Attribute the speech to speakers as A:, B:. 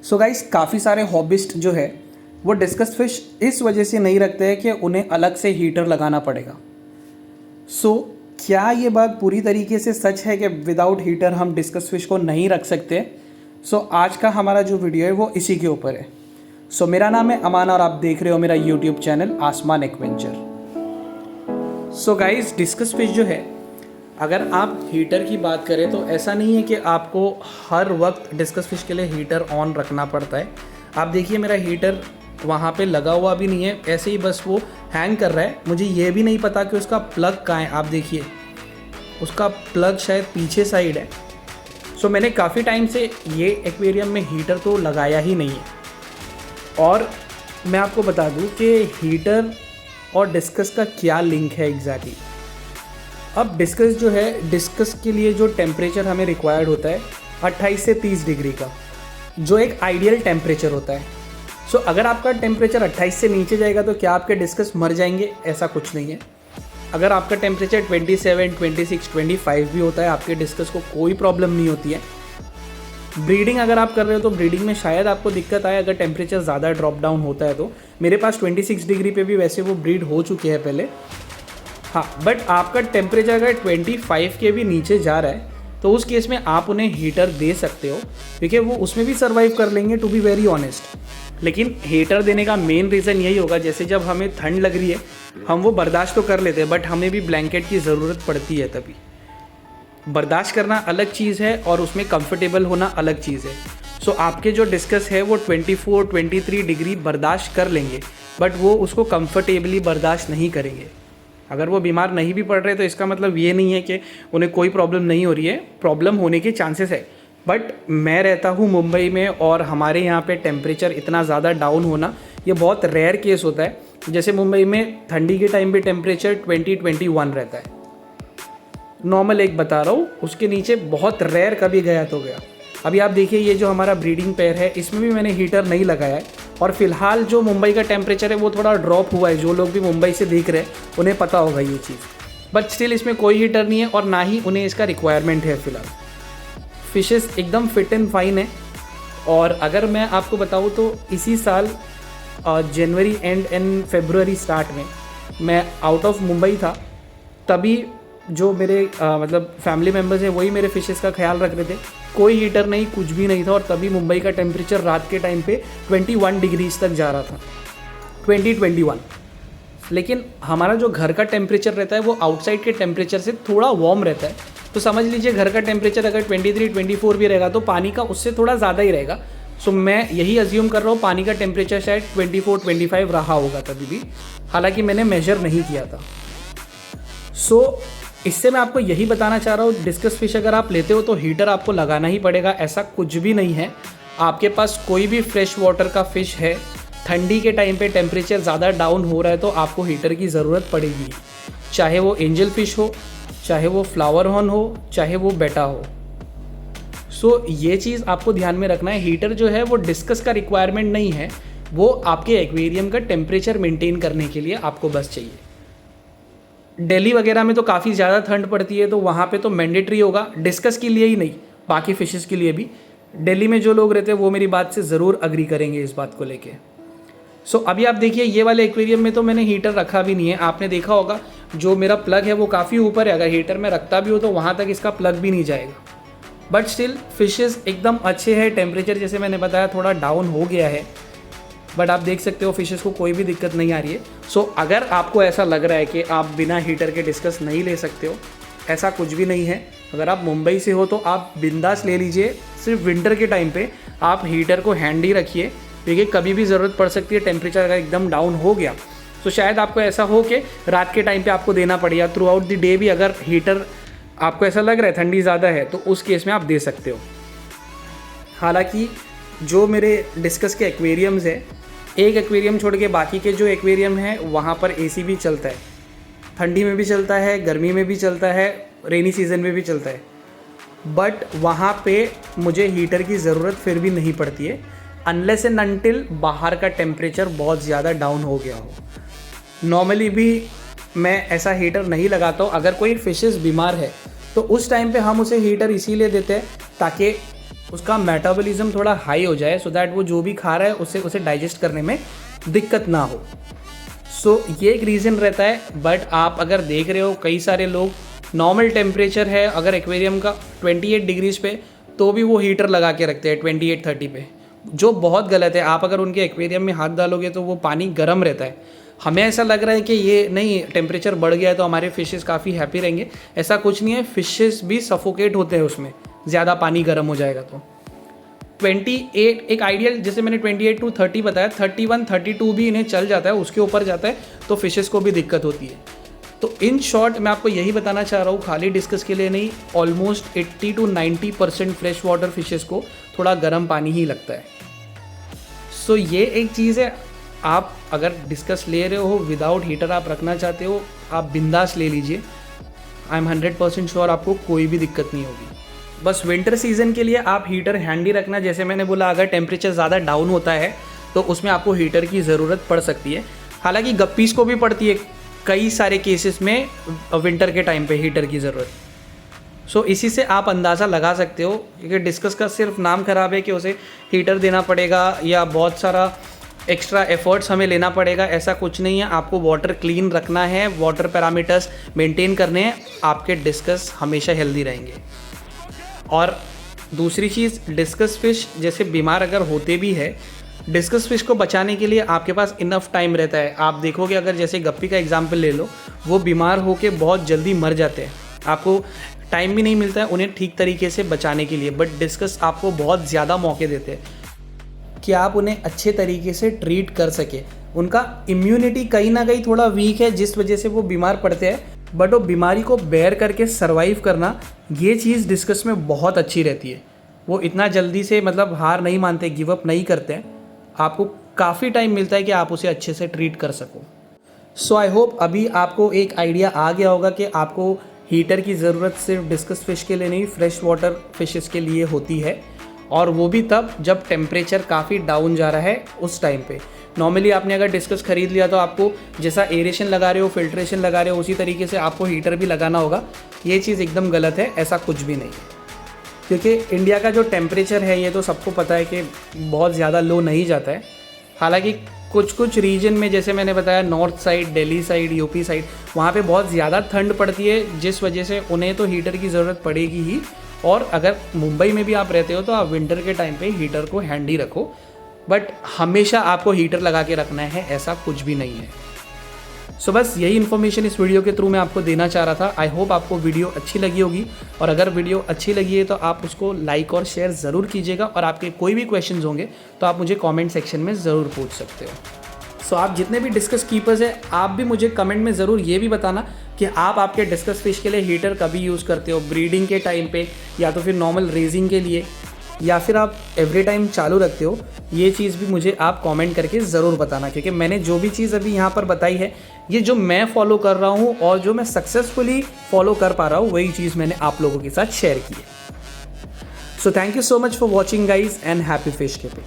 A: So guys, काफ़ी सारे hobbyist जो है वो डिस्कस फिश इस वजह से नहीं रखते हैं कि उन्हें अलग से हीटर लगाना पड़ेगा। सो क्या ये बात पूरी तरीके से सच है कि विदाउट हीटर हम डिस्कस फिश को नहीं रख सकते? सो आज का हमारा जो वीडियो है वो इसी के ऊपर है। सो मेरा नाम है अमान और आप देख रहे हो मेरा यूट्यूब चैनल आसमान एक्वेंचर। सो गाइस, डिस्कस फिश जो है, अगर आप हीटर की बात करें तो ऐसा नहीं है कि आपको हर वक्त डिस्कस फिश के लिए हीटर ऑन रखना पड़ता है। आप देखिए, मेरा हीटर वहाँ पे लगा हुआ भी नहीं है, ऐसे ही बस वो हैंग कर रहा है। मुझे ये भी नहीं पता कि उसका प्लग कहाँ है। आप देखिए, उसका प्लग शायद पीछे साइड है। सो मैंने काफ़ी टाइम से ये एक्वेरियम में हीटर तो लगाया ही नहीं है। और मैं आपको बता दूँ कि हीटर और डिस्कस का क्या लिंक है एग्जैक्टली। अब डिस्कस जो है, डिस्कस के लिए जो टेम्परेचर हमें रिक्वायर्ड होता है 28 से 30 डिग्री का, जो एक आइडियल टेम्परेचर होता है। सो अगर आपका टेम्परेचर 28 से नीचे जाएगा तो क्या आपके डिस्कस मर जाएंगे? ऐसा कुछ नहीं है। अगर आपका टेम्परेचर 27, 26, 25 भी होता है, आपके डिस्कस को कोई प्रॉब्लम नहीं होती है। ब्रीडिंग अगर आप कर रहे हो तो ब्रीडिंग में शायद आपको दिक्कत आए अगर टेम्परेचर ज़्यादा ड्रॉप डाउन होता है तो। मेरे पास 26 डिग्री पे भी वैसे वो ब्रीड हो चुके हैं पहले। हाँ, बट आपका टेम्परेचर अगर 25 के भी नीचे जा रहा है तो उस केस में आप उन्हें हीटर दे सकते हो, क्योंकि वो उसमें भी सर्वाइव कर लेंगे, टू बी वेरी ऑनेस्ट। लेकिन हीटर देने का मेन रीज़न यही होगा, जैसे जब हमें ठंड लग रही है हम वो बर्दाश्त तो कर लेते हैं, बट हमें भी ब्लैंकेट की ज़रूरत पड़ती है। तभी बर्दाश्त करना अलग चीज़ है और उसमें कंफर्टेबल होना अलग चीज़ है। सो आपके जो डिस्कस है वो 24, 23 डिग्री बर्दाश्त कर लेंगे, बट वो उसको कंफर्टेबली बर्दाश्त नहीं करेंगे। अगर वो बीमार नहीं भी पड़ रहे तो इसका मतलब ये नहीं है कि उन्हें कोई प्रॉब्लम नहीं हो रही है, प्रॉब्लम होने के चांसेस है। बट मैं रहता हूँ मुंबई में और हमारे यहाँ पे टेम्परेचर इतना ज़्यादा डाउन होना ये बहुत रेयर केस होता है। जैसे मुंबई में ठंडी के टाइम पे टेम्परेचर 20-21 रहता है, नॉर्मल एक बता रहा हूँ, उसके नीचे बहुत रेयर कभी गया तो गया। अभी आप देखिए, ये जो हमारा ब्रीडिंग पेयर है इसमें भी मैंने हीटर नहीं लगाया है। और फिलहाल जो मुंबई का टेम्परेचर है वो थोड़ा ड्रॉप हुआ है। जो लोग भी मुंबई से देख रहे हैं उन्हें पता होगा ये चीज़, बट स्टिल इसमें कोई हीटर नहीं है और ना ही उन्हें इसका रिक्वायरमेंट है फिलहाल। फिशेस एकदम फिट एंड फाइन है। और अगर मैं आपको बताऊँ तो इसी साल जनवरी एंड फरवरी स्टार्ट में मैं आउट ऑफ मुंबई था, तभी जो मेरे मतलब फैमिली मेम्बर्स हैं वही मेरे फिशेस का ख्याल रख रहे थे। कोई हीटर नहीं, कुछ भी नहीं था, और तभी मुंबई का टेम्परेचर रात के टाइम पे 21 डिग्रीज तक जा रहा था, 21। लेकिन हमारा जो घर का टेम्परेचर रहता है वो आउटसाइड के टेम्परेचर से थोड़ा वार्म रहता है। तो समझ लीजिए, घर का टेम्परेचर अगर 23-24 भी रहेगा तो पानी का उससे थोड़ा ज़्यादा ही रहेगा। सो मैं यही अज्यूम कर रहा हूँ पानी का टेम्परेचर शायद 24-25 रहा होगा तभी भी, हालांकि मैंने मेजर नहीं किया था। सो इससे मैं आपको यही बताना चाह रहा हूँ, डिस्कस फिश अगर आप लेते हो तो हीटर आपको लगाना ही पड़ेगा, ऐसा कुछ भी नहीं है। आपके पास कोई भी फ्रेश वाटर का फ़िश है, ठंडी के टाइम पे टेम्परेचर ज़्यादा डाउन हो रहा है तो आपको हीटर की ज़रूरत पड़ेगी, चाहे वो एंजल फिश हो, चाहे वो फ्लावर हॉर्न हो, चाहे वो बेटा हो। सो ये चीज़ आपको ध्यान में रखना है। हीटर जो है वो डिस्कस का रिक्वायरमेंट नहीं है, वो आपके एक्वेरियम का टेम्परेचर मेंटेन करने के लिए आपको बस चाहिए। दिल्ली वगैरह में तो काफ़ी ज़्यादा ठंड पड़ती है तो वहाँ पे तो मैंडेटरी होगा, डिस्कस के लिए ही नहीं, बाकी फिशेस के लिए भी। दिल्ली में जो लोग रहते हैं वो मेरी बात से ज़रूर अग्री करेंगे इस बात को लेके। सो अभी आप देखिए, ये वाले एक्वेरियम में तो मैंने हीटर रखा भी नहीं है। आपने देखा होगा जो मेरा प्लग है वो काफ़ी ऊपर है, अगर हीटर में रखता भी हो तो वहाँ तक इसका प्लग भी नहीं जाएगा। बट स्टिल फिशेस एकदम अच्छे हैं। टेम्परेचर जैसे मैंने बताया थोड़ा डाउन हो गया है, बट आप देख सकते हो फिशेस को कोई भी दिक्कत नहीं आ रही है। सो अगर आपको ऐसा लग रहा है कि आप बिना हीटर के डिस्कस नहीं ले सकते हो, ऐसा कुछ भी नहीं है। अगर आप मुंबई से हो तो आप बिंदास ले लीजिए। सिर्फ विंटर के टाइम पे आप हीटर को हैंडी रखिए, क्योंकि कभी भी ज़रूरत पड़ सकती है। टेम्परेचर अगर एकदम डाउन हो गया तो शायद आपको ऐसा हो कि रात के टाइम पे आपको देना पड़े, या थ्रू आउट द डे भी अगर हीटर आपको ऐसा लग रहा है ठंडी ज़्यादा है तो उस केस में आप दे सकते हो। हालांकि जो मेरे डिस्कस के एक्वेरियम्स है, एक एक्वेरियम छोड़ के बाकी के जो एक्वेरियम है वहाँ पर एसी भी चलता है, ठंडी में भी चलता है, गर्मी में भी चलता है, रेनी सीज़न में भी चलता है, बट वहाँ पे मुझे हीटर की ज़रूरत फिर भी नहीं पड़ती है, अनलेस एंड अनटिल बाहर का टेम्परेचर बहुत ज़्यादा डाउन हो गया हो। नॉर्मली भी मैं ऐसा हीटर नहीं लगाता हूँ। अगर कोई फिशेस बीमार है तो उस टाइम पे हम उसे हीटर इसीलिए देते हैं ताकि उसका मेटाबॉलिज्म थोड़ा हाई हो जाए, सो दैट वो जो भी खा रहा है उसे डाइजेस्ट करने में दिक्कत ना हो। सो ये एक रीज़न रहता है। बट आप अगर देख रहे हो कई सारे लोग, नॉर्मल टेम्परेचर है अगर एक्वेरियम का 28 डिग्रीज पे, तो भी वो हीटर लगा के रखते हैं 28-30 पे, जो बहुत गलत है। आप अगर उनके एक्वेरियम में हाथ डालोगे तो वो पानी गर्म रहता है। हमें ऐसा लग रहा है कि ये नहीं, टेम्परेचर बढ़ गया है तो हमारे फिशेस काफ़ी हैप्पी रहेंगे, ऐसा कुछ नहीं है। फिशेस भी सफोकेट होते हैं उसमें, ज़्यादा पानी गर्म हो जाएगा तो। 28 एक आइडियल, जैसे मैंने 28 to 30 बताया, 31, 32 भी इन्हें चल जाता है, उसके ऊपर जाता है तो फिशेस को भी दिक्कत होती है। तो इन शॉर्ट मैं आपको यही बताना चाह रहा हूँ, खाली डिस्कस के लिए नहीं, almost 80 to 90% fresh water fishes को थोड़ा गर्म पानी ही लगता है। सो ये एक चीज़ है। आप अगर डिस्कस ले रहे हो, विदाउट हीटर आप रखना चाहते हो, आप बिंदास ले लीजिए। आई एम 100% श्योर आपको कोई भी दिक्कत नहीं होगी। बस विंटर सीजन के लिए आप हीटर हैंडी रखना। जैसे मैंने बोला, अगर टेम्परेचर ज़्यादा डाउन होता है तो उसमें आपको हीटर की ज़रूरत पड़ सकती है। हालांकि गप्पीज को भी पड़ती है कई सारे केसेस में विंटर के टाइम पे हीटर की ज़रूरत। सो इसी से आप अंदाज़ा लगा सकते हो कि डिस्कस का सिर्फ नाम ख़राब है कि उसे हीटर देना पड़ेगा या बहुत सारा एक्स्ट्रा एफर्ट्स हमें लेना पड़ेगा, ऐसा कुछ नहीं है। आपको वाटर क्लीन रखना है, वाटर पैरामीटर्स मेंटेन करने हैं, आपके डिस्कस हमेशा हेल्दी रहेंगे। और दूसरी चीज़, डिस्कस फिश जैसे बीमार अगर होते भी है, डिस्कस फिश को बचाने के लिए आपके पास इनफ टाइम रहता है। आप देखोगे, अगर जैसे गप्पी का एग्जांपल ले लो, वो बीमार होके बहुत जल्दी मर जाते हैं, आपको टाइम भी नहीं मिलता है उन्हें ठीक तरीके से बचाने के लिए। बट डिस्कस आपको बहुत ज़्यादा मौके देते हैं कि आप उन्हें अच्छे तरीके से ट्रीट कर सके। उनका इम्यूनिटी कहीं ना कहीं थोड़ा वीक है, जिस वजह से वो बीमार पड़ते हैं। बट वो बीमारी को बेयर करके सर्वाइव करना, ये चीज़ डिस्कस में बहुत अच्छी रहती है। वो इतना जल्दी से मतलब हार नहीं मानते, गिव अप नहीं करते हैं। आपको काफ़ी टाइम मिलता है कि आप उसे अच्छे से ट्रीट कर सको। सो आई होप अभी आपको एक आइडिया आ गया होगा कि आपको हीटर की ज़रूरत सिर्फ डिस्कस फिश के लिए नहीं, फ्रेश वाटर फिशेस के लिए होती है। और वो भी तब जब टेम्परेचर काफ़ी डाउन जा रहा है, उस टाइम पे। नॉर्मली आपने अगर डिस्कस खरीद लिया तो आपको जैसा एरेशन लगा रहे हो, फिल्ट्रेशन लगा रहे हो, उसी तरीके से आपको हीटर भी लगाना होगा। ये चीज़ एकदम गलत है, ऐसा कुछ भी नहीं है। क्योंकि इंडिया का जो टेम्परेचर है, ये तो सबको पता है कि बहुत ज़्यादा लो नहीं जाता है। हालांकि कुछ कुछ रीजन में, जैसे मैंने बताया, north side, Delhi side, UP side, वहाँ पे बहुत ज़्यादा ठंड पड़ती है, जिस वजह से उन्हें तो हीटर की ज़रूरत पड़ेगी ही। और अगर मुंबई में भी आप रहते हो तो आप विंटर के टाइम पे हीटर को हैंडी रखो। बट हमेशा आपको हीटर लगा के रखना है, ऐसा कुछ भी नहीं है। सो बस यही इन्फॉर्मेशन इस वीडियो के थ्रू मैं आपको देना चाह रहा था। आई होप आपको वीडियो अच्छी लगी होगी, और अगर वीडियो अच्छी लगी है तो आप उसको लाइक और शेयर ज़रूर कीजिएगा। और आपके कोई भी क्वेश्चंस होंगे तो आप मुझे कमेंट सेक्शन में ज़रूर पूछ सकते हो। सो आप जितने भी डिस्कस कीपर्स हैं, आप भी मुझे कमेंट में ज़रूर ये भी बताना कि आप आपके डिस्कस फिश के लिए हीटर कभी यूज़ करते हो, ब्रीडिंग के टाइम पे, या तो फिर नॉर्मल रेजिंग के लिए, या फिर आप एवरी टाइम चालू रखते हो। ये चीज़ भी मुझे आप कमेंट करके ज़रूर बताना, क्योंकि मैंने जो भी चीज़ अभी यहाँ पर बताई है, ये जो मैं फॉलो कर रहा हूँ और जो मैं सक्सेसफुली फॉलो कर पा रहा हूँ, वही चीज़ मैंने आप लोगों के साथ शेयर की है। So thank you so much for watching guys, and happy fish keeping.